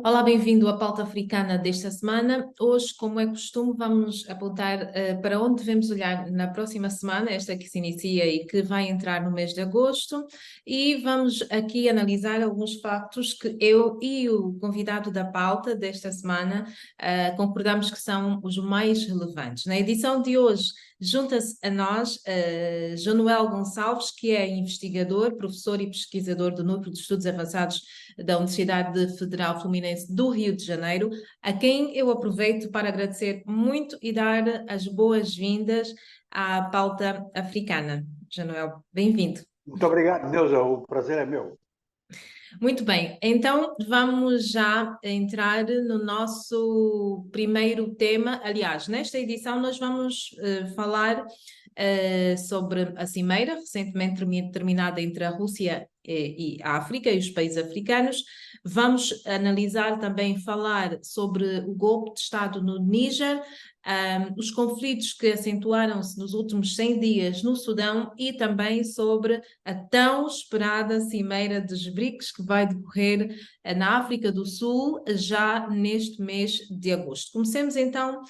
Olá, bem-vindo à pauta africana desta semana. Hoje, como é costume, vamos apontar para onde devemos olhar na próxima semana, esta que se inicia e que vai entrar no mês de agosto, e vamos aqui analisar alguns factos que eu e o convidado da pauta desta semana concordamos que são os mais relevantes. Na edição de hoje, junta-se a nós Jonuel Gonçalves, que é investigador, professor e pesquisador do Núcleo de Estudos Avançados da Universidade Federal Fluminense do Rio de Janeiro, a quem eu aproveito para agradecer muito e dar as boas-vindas à pauta africana. Januel, bem-vindo. Muito obrigado, Neuza. O prazer é meu. Muito bem, então vamos já entrar no nosso primeiro tema. Aliás, nesta edição nós vamos falar sobre a cimeira recentemente terminada entre a Rússia e a África e os países africanos. Vamos analisar também, falar sobre o golpe de Estado no Níger, os conflitos que acentuaram-se nos últimos 100 dias no Sudão e também sobre a tão esperada cimeira dos BRICS que vai decorrer na África do Sul já neste mês de agosto. Comecemos então,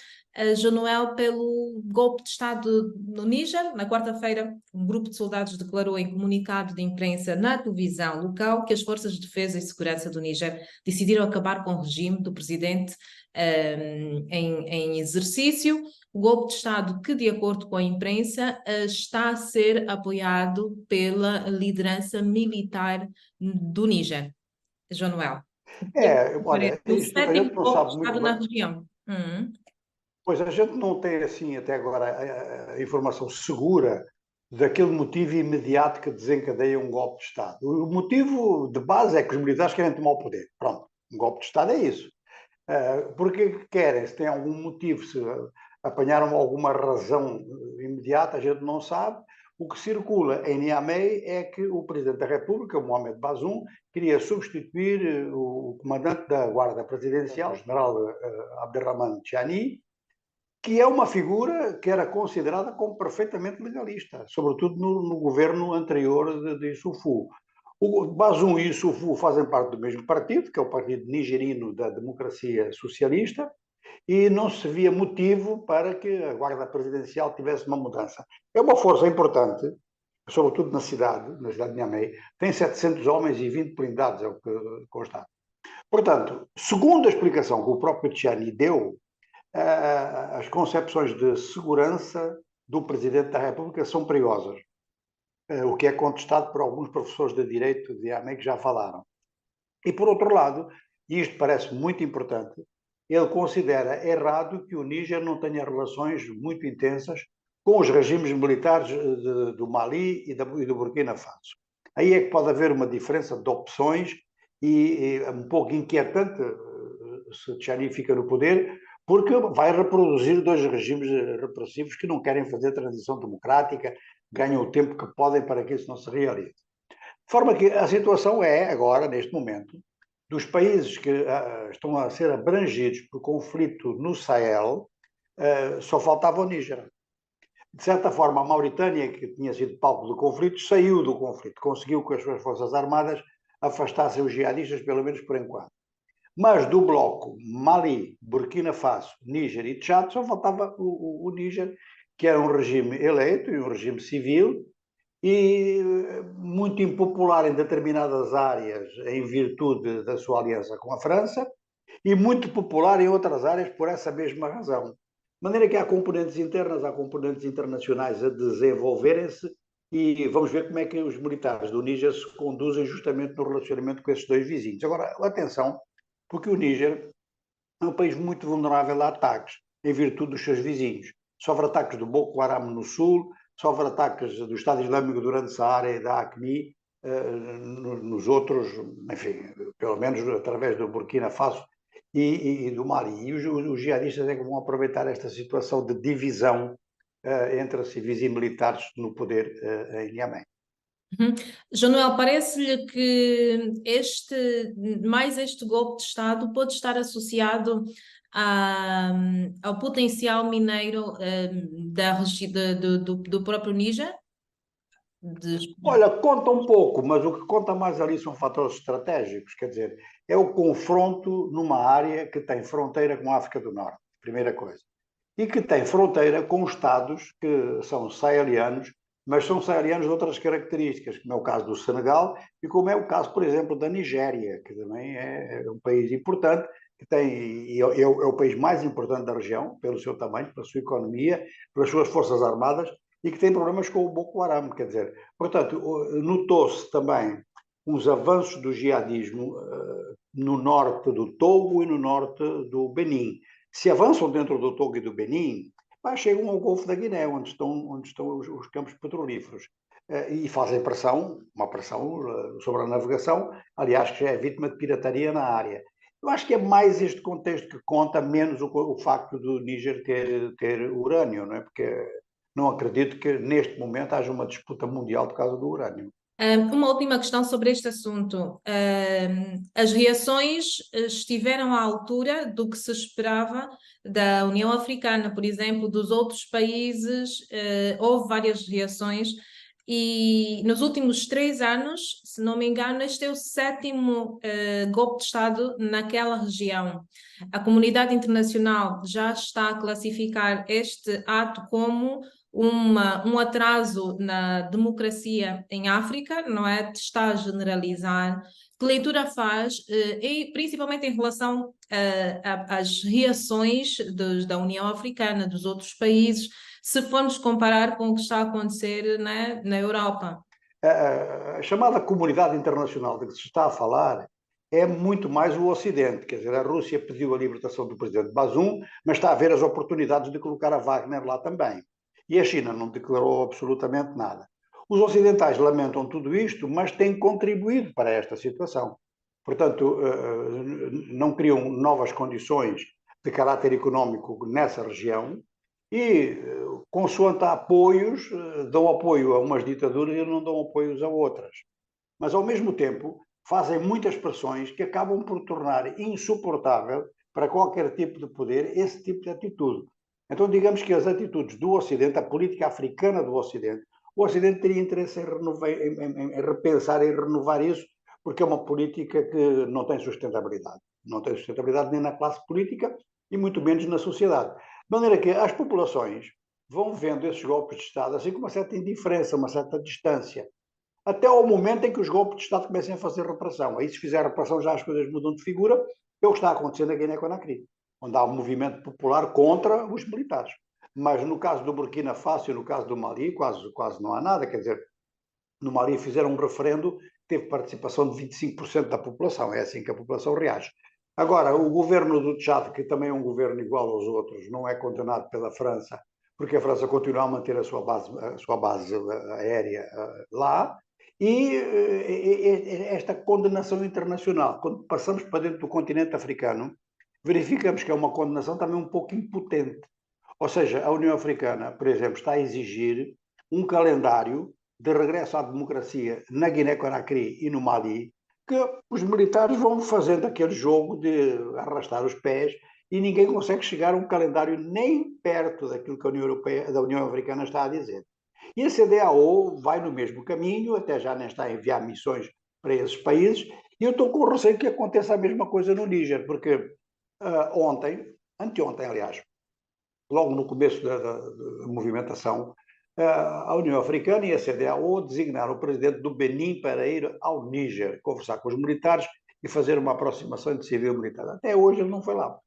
Jonuel, pelo golpe de Estado no Níger. Na quarta-feira, um grupo de soldados declarou em comunicado de imprensa na televisão local que as forças de defesa e segurança do Níger decidiram acabar com o regime do presidente em exercício. O golpe de Estado que, de acordo com a imprensa, está a ser apoiado pela liderança militar do Níger. Jonuel, Olha, o isto a sétimo gente não golpe de sabe muito Estado na bem, região. pois a gente não tem assim até agora a informação segura daquele motivo imediato que desencadeia um golpe de Estado. O motivo de base é que os militares querem tomar o poder. Pronto, um golpe de Estado é isso. Porque querem, se tem algum motivo, se apanharam alguma razão imediata, a gente não sabe. O que circula em Niamey é que o Presidente da República, Mohamed Bazoum, queria substituir o comandante da Guarda Presidencial, o General Abderrahmane Tiani, que é uma figura que era considerada como perfeitamente legalista, sobretudo no governo anterior de Issoufou. O Bazoum e Issoufou fazem parte do mesmo partido, que é o Partido Nigerino da Democracia Socialista, e não se via motivo para que a Guarda Presidencial tivesse uma mudança. É uma força importante, sobretudo na cidade de Niamey, tem 700 homens e 20 blindados, é o que consta. Portanto, segundo a explicação que o próprio Tchiani deu, as concepções de segurança do Presidente da República são perigosas, o que é contestado por alguns professores de Direito de Niamey que já falaram. E, por outro lado, e isto parece muito importante, ele considera errado que o Níger não tenha relações muito intensas com os regimes militares do Mali e do Burkina Faso. Aí é que pode haver uma diferença de opções e um pouco inquietante se Tchani fica no poder, porque vai reproduzir dois regimes repressivos que não querem fazer transição democrática, ganham o tempo que podem para que isso não se realize. De forma que a situação é, agora, neste momento, dos países que estão a ser abrangidos por conflito no Sahel, só faltava o Níger. De certa forma, a Mauritânia, que tinha sido palco do conflito, saiu do conflito, conseguiu que as suas forças armadas afastassem os jihadistas, pelo menos por enquanto. Mas do bloco Mali, Burkina Faso, Níger e Tchad, só faltava o Níger, que era um regime eleito e um regime civil, e muito impopular em determinadas áreas em virtude da sua aliança com a França e muito popular em outras áreas por essa mesma razão. De maneira que há componentes internas, há componentes internacionais a desenvolverem-se e vamos ver como é que os militares do Níger se conduzem justamente no relacionamento com esses dois vizinhos. Agora, atenção, porque o Níger é um país muito vulnerável a ataques em virtude dos seus vizinhos. Sofre ataques do Boko Haram no sul, sofre ataques do Estado Islâmico durante Saara e da AQMI, nos outros, enfim, pelo menos através do Burkina Faso e do Mali. E os jihadistas é que vão aproveitar esta situação de divisão entre civis e militares no poder em Niamey. Jonuel, parece-lhe que mais este golpe de Estado pode estar associado ao potencial mineiro do próprio Níger? Olha, conta um pouco, mas o que conta mais ali são fatores estratégicos, quer dizer, é o confronto numa área que tem fronteira com a África do Norte, primeira coisa, e que tem fronteira com Estados que são saarianos, mas são saarianos de outras características, como é o caso do Senegal e como é o caso, por exemplo, da Nigéria, que também é um país importante, que tem, é o país mais importante da região, pelo seu tamanho, pela sua economia, pelas suas forças armadas, e que tem problemas com o Boko Haram, quer dizer, portanto, notou-se também uns avanços do jihadismo no norte do Togo e no norte do Benin. Se avançam dentro do Togo e do Benin, chegam ao Golfo da Guiné, onde estão os campos petrolíferos, e fazem pressão, uma pressão sobre a navegação, aliás, que já é vítima de pirataria na área. Eu acho que é mais este contexto que conta, menos o facto do Níger ter urânio, não é? Porque não acredito que neste momento haja uma disputa mundial por causa do urânio. Uma última questão sobre este assunto. As reações estiveram à altura do que se esperava da União Africana, por exemplo, dos outros países, houve várias reações, e nos últimos 3 anos, se não me engano, este é o sétimo golpe de Estado naquela região. A comunidade internacional já está a classificar este ato como um atraso na democracia em África, não é? Está a generalizar. Que leitura faz, e principalmente em relação às reações da União Africana, dos outros países, se formos comparar com o que está a acontecer, né, na Europa? A chamada comunidade internacional de que se está a falar é muito mais o Ocidente. Quer dizer, a Rússia pediu a libertação do presidente Bazoum, mas está a ver as oportunidades de colocar a Wagner lá também. E a China não declarou absolutamente nada. Os ocidentais lamentam tudo isto, mas têm contribuído para esta situação. Portanto, não criam novas condições de caráter económico nessa região e, consoante apoios, dão apoio a umas ditaduras e não dão apoios a outras. Mas, ao mesmo tempo, fazem muitas pressões que acabam por tornar insuportável para qualquer tipo de poder esse tipo de atitude. Então, digamos que as atitudes do Ocidente, a política africana do Ocidente, o Ocidente teria interesse em repensar e renovar isso, porque é uma política que não tem sustentabilidade. Não tem sustentabilidade nem na classe política e muito menos na sociedade. De maneira que as populações vão vendo esses golpes de Estado assim com uma certa indiferença, uma certa distância, até ao momento em que os golpes de Estado comecem a fazer repressão. Aí, se fizer repressão, já as coisas mudam de figura, é o que está acontecendo na Guiné-Conakry, onde há um movimento popular contra os militares. Mas no caso do Burkina Faso e no caso do Mali, quase não há nada. Quer dizer, no Mali fizeram um referendo, teve participação de 25% da população. É assim que a população reage. Agora, o governo do Tchad, que também é um governo igual aos outros, não é condenado pela França, porque a França continua a manter a sua base aérea lá, e esta condenação internacional, quando passamos para dentro do continente africano, verificamos que é uma condenação também um pouco impotente. Ou seja, a União Africana, por exemplo, está a exigir um calendário de regresso à democracia na Guiné-Conakry e no Mali, que os militares vão fazendo aquele jogo de arrastar os pés e ninguém consegue chegar a um calendário nem perto daquilo que a União Europeia, da União Africana está a dizer. E a CDAO vai no mesmo caminho, até já nem está a enviar missões para esses países, e eu estou com receio que aconteça a mesma coisa no Níger, porque anteontem, aliás, logo no começo da movimentação, a União Africana e a CDAO designaram o presidente do Benin para ir ao Níger, conversar com os militares e fazer uma aproximação de civil-militar. Até hoje ele não foi lá.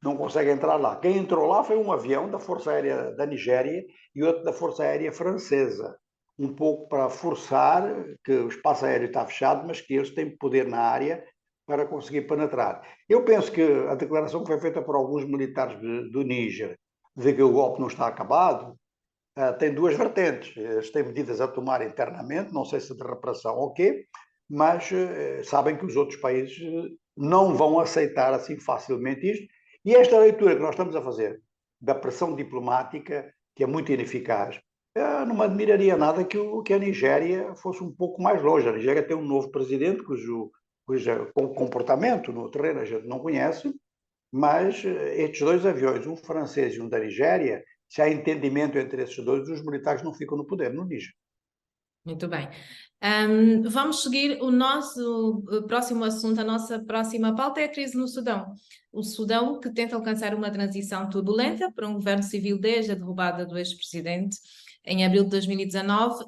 Não consegue entrar lá. Quem entrou lá foi um avião da Força Aérea da Nigéria e outro da Força Aérea Francesa, um pouco para forçar que o espaço aéreo está fechado, mas que eles têm poder na área para conseguir penetrar. Eu penso que a declaração que foi feita por alguns militares do Níger, de que o golpe não está acabado, tem duas vertentes. Eles têm medidas a tomar internamente, não sei se de repressão ou quê, mas sabem que os outros países não vão aceitar assim facilmente isto. E esta leitura que nós estamos a fazer da pressão diplomática, que é muito ineficaz, não me admiraria nada que a Nigéria fosse um pouco mais longe. A Nigéria tem um novo presidente cujo comportamento no terreno a gente não conhece, mas estes dois aviões, um francês e um da Nigéria, se há entendimento entre esses dois, os militares não ficam no poder no Níger. Muito bem. Vamos seguir o nosso próximo assunto, a nossa próxima pauta é a crise no Sudão. O Sudão que tenta alcançar uma transição turbulenta para um governo civil desde a derrubada do ex-presidente em abril de 2019.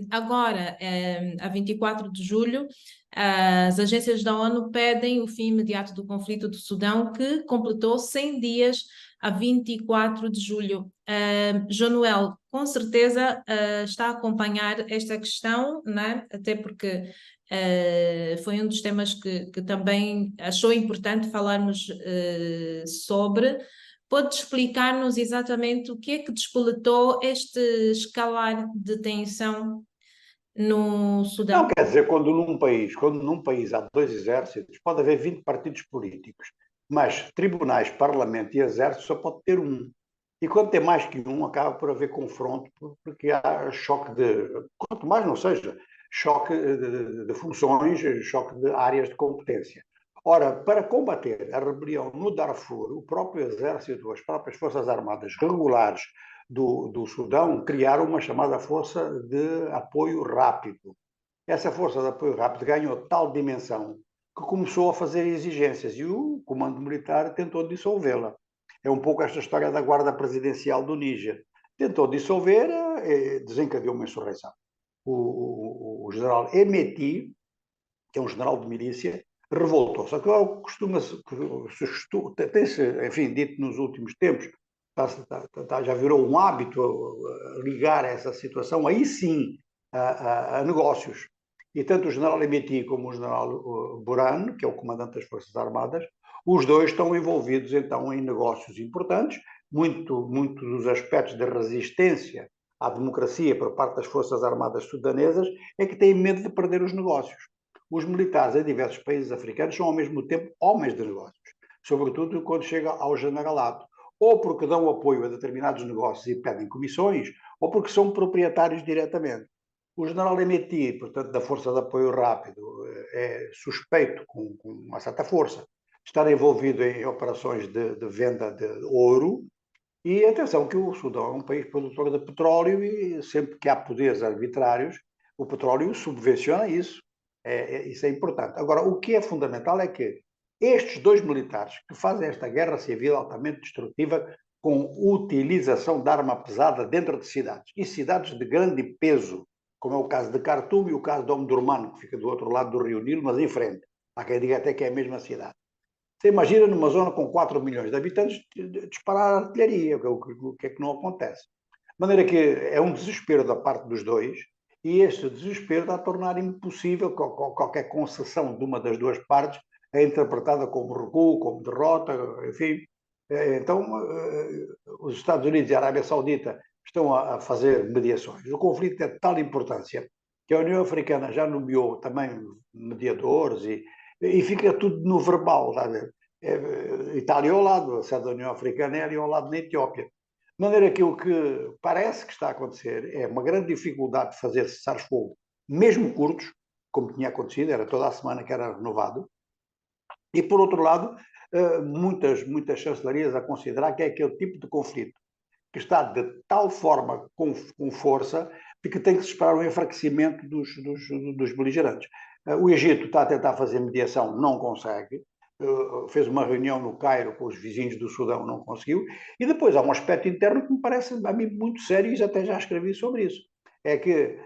Agora, a 24 de julho, as agências da ONU pedem o fim imediato do conflito do Sudão, que completou 100 dias a 24 de julho. João Noel, com certeza está a acompanhar esta questão, né? Até porque foi um dos temas que também achou importante falarmos sobre. Pode explicar-nos exatamente o que é que despoletou este escalar de tensão no Não, Sudão? quer dizer, quando num país há dois exércitos, pode haver 20 partidos políticos, mas tribunais, parlamento e exército só pode ter um. E quando tem mais que um, acaba por haver confronto, porque há choque de, quanto mais não seja, choque de funções, choque de áreas de competência. Ora, para combater a rebelião no Darfur, o próprio exército, as próprias forças armadas regulares do Sudão criaram uma chamada Força de Apoio Rápido. Essa força de apoio rápido ganhou tal dimensão que começou a fazer exigências e o comando militar tentou dissolvê-la. É um pouco esta história da guarda presidencial do Níger. Tentou dissolver e desencadeou uma insurreição. O general Emeti, que é um general de milícia, revoltou. Só que tem-se, enfim, dito nos últimos tempos, já virou um hábito ligar essa situação, aí sim, a negócios. E tanto o general Emeti como o general Burhan, que é o comandante das Forças Armadas, os dois estão envolvidos então em negócios importantes, muito dos aspectos da resistência à democracia por parte das Forças Armadas sudanesas é que têm medo de perder os negócios. Os militares em diversos países africanos são ao mesmo tempo homens de negócios, sobretudo quando chega ao generalato, ou porque dão apoio a determinados negócios e pedem comissões, ou porque são proprietários diretamente. O general Emeti, portanto, da Força de Apoio Rápido, é suspeito, com uma certa força, estar envolvido em operações de venda de ouro. E atenção que o Sudão é um país produtor de petróleo e sempre que há poderes arbitrários, o petróleo subvenciona isso. Isso é importante. Agora, o que é fundamental é que estes dois militares que fazem esta guerra civil altamente destrutiva com utilização de arma pesada dentro de cidades, e cidades de grande peso, como é o caso de Khartoum e o caso de Omdurman, que fica do outro lado do Rio Nilo, mas em frente. Há quem diga até que é a mesma cidade. Você imagina numa zona com 4 milhões de habitantes disparar artilharia, o que é que não acontece. De maneira que é um desespero da parte dos dois, e este desespero está a tornar impossível qualquer concessão de uma das duas partes é interpretada como recuo, como derrota, enfim. Então, os Estados Unidos e a Arábia Saudita estão a fazer mediações. O conflito é de tal importância que a União Africana já nomeou também mediadores e fica tudo no verbal. Está a ver? Está ali ao lado, a sede da União Africana é ali ao lado na Etiópia. De maneira que o que parece que está a acontecer é uma grande dificuldade de fazer cessar-fogo, mesmo curtos, como tinha acontecido, era toda a semana que era renovado, e por outro lado, muitas chancelarias a considerar que é aquele tipo de conflito que está de tal forma com força de que tem que se esperar um enfraquecimento dos beligerantes. O Egito está a tentar fazer mediação, não consegue. Fez uma reunião no Cairo com os vizinhos do Sudão, não conseguiu. E depois há um aspecto interno que me parece a mim muito sério e até já escrevi sobre isso. É que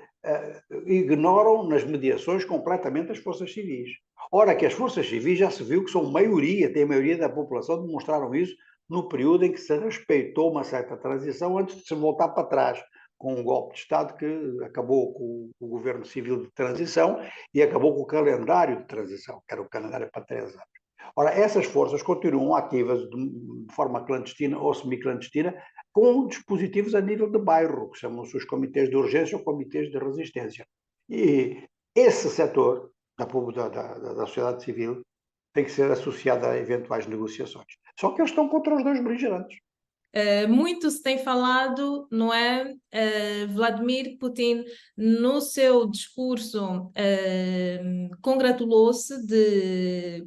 ignoram nas mediações completamente as forças civis. Ora, que as forças civis já se viu que são maioria, tem a maioria da população, demonstraram isso no período em que se respeitou uma certa transição antes de se voltar para trás com um golpe de Estado que acabou com o governo civil de transição e acabou com o calendário de transição, que era o calendário para 3 anos. Ora, essas forças continuam ativas de forma clandestina ou semi-clandestina com dispositivos a nível de bairro, que chamam-se os comitês de urgência ou comitês de resistência. E esse setor da sociedade civil tem que ser associado a eventuais negociações. Só que eles estão contra os dois beligerantes. Muito se tem falado, não é? Vladimir Putin, no seu discurso, congratulou-se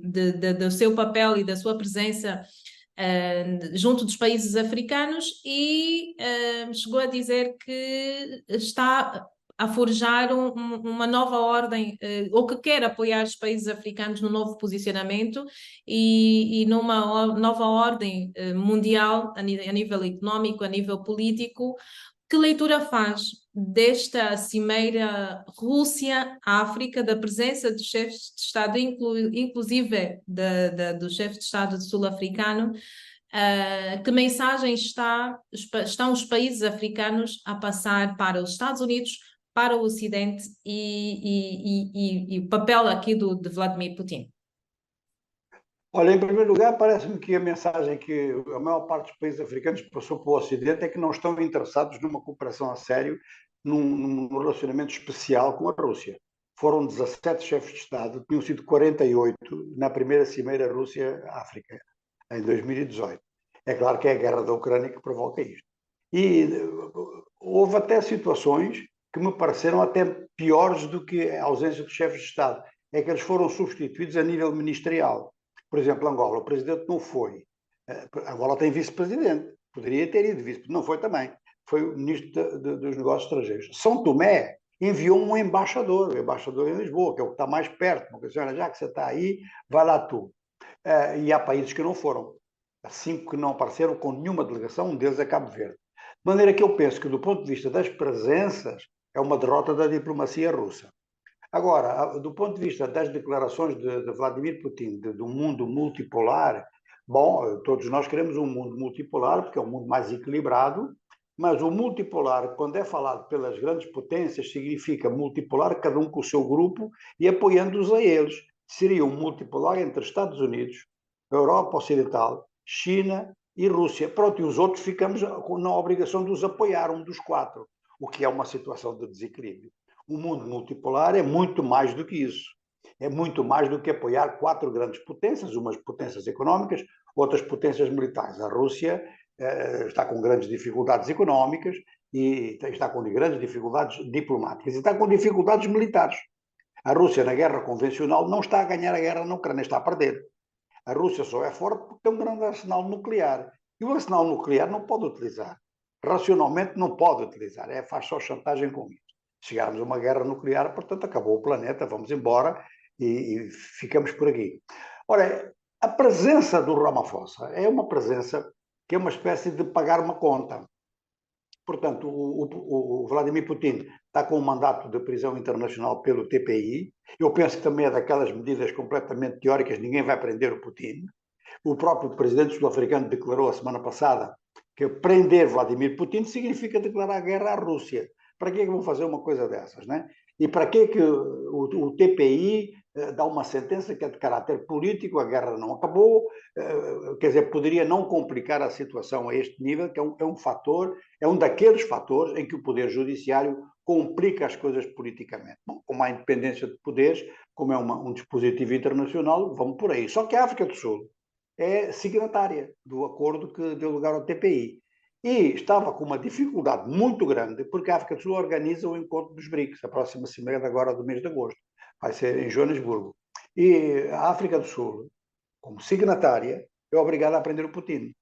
do seu papel e da sua presença junto dos países africanos e chegou a dizer que está a forjar uma nova ordem, ou que quer apoiar os países africanos no novo posicionamento e numa nova ordem mundial, a nível económico, a nível político. Que leitura faz desta cimeira Rússia-África, da presença dos chefes de Estado, inclusive do chefe de Estado sul-africano? Que mensagem estão os países africanos a passar para os Estados Unidos, para o Ocidente e o papel aqui de Vladimir Putin? Olha, em primeiro lugar, parece-me que a mensagem que a maior parte dos países africanos passou para o Ocidente é que não estão interessados numa cooperação a sério, num relacionamento especial com a Rússia. Foram 17 chefes de Estado, tinham sido 48 na primeira cimeira Rússia-África, em 2018. É claro que é a guerra da Ucrânia que provoca isto. E houve até situações que me pareceram até piores do que a ausência dos chefes de Estado. É que eles foram substituídos a nível ministerial. Por exemplo, Angola, o presidente não foi. Angola tem vice-presidente, poderia ter ido vice, não foi também. Foi o ministro dos Negócios Estrangeiros. São Tomé enviou um embaixador, o embaixador em Lisboa, que é o que está mais perto. Porque, senhora, já que você está aí, vai lá tu. E há países que não foram. Há 5 que não apareceram com nenhuma delegação, um deles é Cabo Verde. De maneira que eu penso que, do ponto de vista das presenças, é uma derrota da diplomacia russa. Agora, do ponto de vista das declarações de Vladimir Putin, de um mundo multipolar, bom, todos nós queremos um mundo multipolar, porque é um mundo mais equilibrado, mas o multipolar, quando é falado pelas grandes potências, significa multipolar, cada um com o seu grupo e apoiando-os a eles. Seria um multipolar entre Estados Unidos, Europa Ocidental, China e Rússia. Pronto, e os outros ficamos na obrigação de os apoiar, um dos 4, o que é uma situação de desequilíbrio. O mundo multipolar é muito mais do que isso. É muito mais do que apoiar 4 grandes potências, umas potências económicas, outras potências militares. A Rússia está com grandes dificuldades económicas e está com grandes dificuldades diplomáticas e está com dificuldades militares. A Rússia, na guerra convencional, não está a ganhar a guerra na Ucrânia, está a perder. A Rússia só é forte porque tem um grande arsenal nuclear. E o arsenal nuclear não pode utilizar. Racionalmente não pode utilizar. Faz só chantagem com isso. Chegarmos a uma guerra nuclear, portanto, acabou o planeta, vamos embora e ficamos por aqui. Ora, a presença do Ramaphosa é uma presença que é uma espécie de pagar uma conta. Portanto, o Vladimir Putin está com um mandato de prisão internacional pelo TPI. Eu penso que também é daquelas medidas completamente teóricas, ninguém vai prender o Putin. O próprio presidente sul-africano declarou a semana passada que prender Vladimir Putin significa declarar guerra à Rússia. Para que é que vão fazer uma coisa dessas, né? E para que é que o TPI dá uma sentença que é de caráter político, a guerra não acabou, quer dizer, poderia não complicar a situação a este nível, que é um fator, é um daqueles fatores em que o Poder Judiciário complica as coisas politicamente. Bom, como há independência de poderes, como é um dispositivo internacional, vamos por aí. Só que a África do Sul é signatária do acordo que deu lugar ao TPI. E estava com uma dificuldade muito grande, porque a África do Sul organiza o encontro dos BRICS, a próxima cimeira agora do mês de agosto. Vai ser em Joanesburgo. E a África do Sul, como signatária, é obrigada a prender o Putin.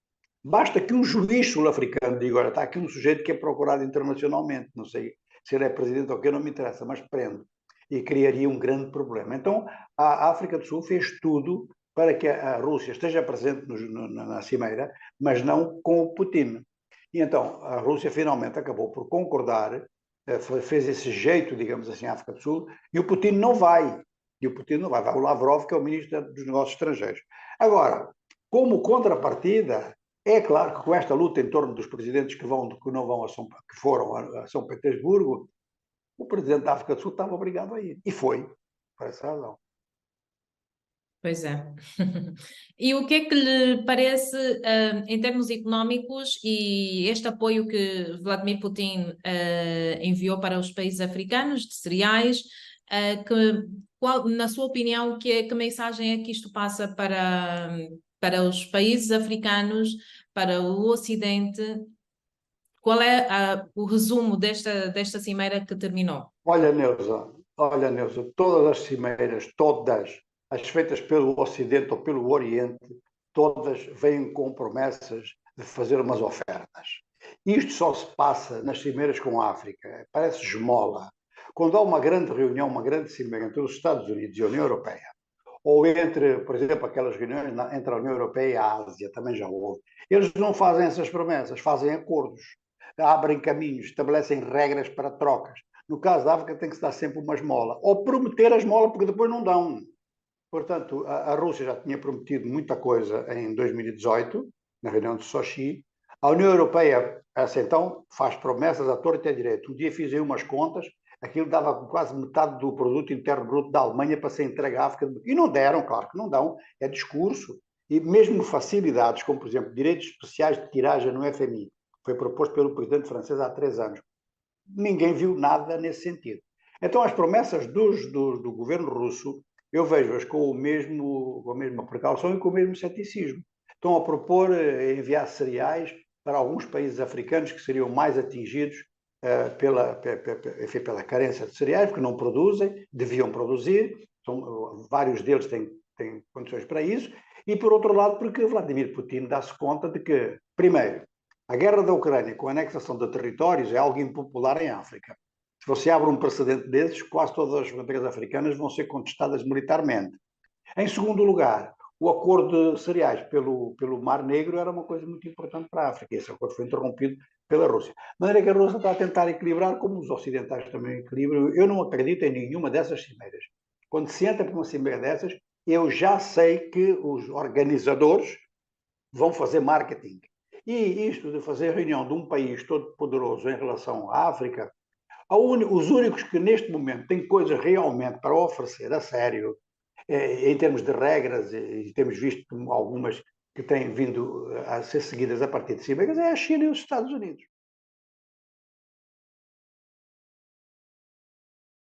Basta que um juiz sul-africano diga, olha, está aqui um sujeito que é procurado internacionalmente, não sei se ele é presidente ou que, não me interessa, mas prende. E criaria um grande problema. Então, a África do Sul fez tudo para que a Rússia esteja presente na cimeira, mas não com o Putin. E então a Rússia finalmente acabou por concordar, fez esse jeito, digamos assim, à África do Sul, e o Putin não vai. Vai o Lavrov, que é o ministro dos Negócios Estrangeiros. Agora, como contrapartida, é claro que com esta luta em torno dos presidentes que não vão que foram a São Petersburgo, o presidente da África do Sul estava obrigado a ir. E foi, por essa razão. Pois é. E o que é que lhe parece, em termos económicos, e este apoio que Vladimir Putin enviou para os países africanos de cereais, na sua opinião, que mensagem é que isto passa para os países africanos, para o Ocidente? Qual é o resumo desta cimeira que terminou? Olha, Neuza, todas as cimeiras, todas, as feitas pelo Ocidente ou pelo Oriente, todas vêm com promessas de fazer umas ofertas. Isto só se passa nas cimeiras com a África, parece esmola. quando há uma grande reunião, uma grande cimeira entre os Estados Unidos e a União Europeia, ou entre, por exemplo, aquelas reuniões entre a União Europeia e a Ásia, também já houve, eles não fazem essas promessas, fazem acordos, abrem caminhos, estabelecem regras para trocas. No caso da África tem que se dar sempre uma esmola, ou prometer a esmola, porque depois não dão. Portanto, a Rússia já tinha prometido muita coisa em 2018, na reunião de Sochi. A União Europeia, essa então, faz promessas à torta e à direita. Um dia fiz aí umas contas, aquilo dava quase metade do produto interno bruto da Alemanha para ser entregue à África. E não deram, claro que não dão, é discurso. E mesmo facilidades, como por exemplo, direitos especiais de tiragem no FMI, foi proposto pelo presidente francês há 3 anos. Ninguém viu nada nesse sentido. Então, as promessas do governo russo, eu vejo-as com a mesma precaução e com o mesmo ceticismo. Estão a propor enviar cereais para alguns países africanos que seriam mais atingidos pela carência de cereais, porque não produzem, deviam produzir, vários deles têm condições para isso, e por outro lado, porque Vladimir Putin dá-se conta de que, primeiro, a guerra da Ucrânia com a anexação de territórios é algo impopular em África. Se você abre um precedente desses, quase todas as fronteiras africanas vão ser contestadas militarmente. Em segundo lugar, o acordo de cereais pelo Mar Negro era uma coisa muito importante para a África. Esse acordo foi interrompido pela Rússia. De maneira que a Rússia está a tentar equilibrar, como os ocidentais também equilibram. Eu não acredito em nenhuma dessas cimeiras. Quando se entra para uma cimeira dessas, eu já sei que os organizadores vão fazer marketing. E isto de fazer reunião de um país todo poderoso em relação à África, os únicos que neste momento têm coisas realmente para oferecer a sério, em termos de regras, e temos visto algumas que têm vindo a ser seguidas a partir de cima, é a China e os Estados Unidos.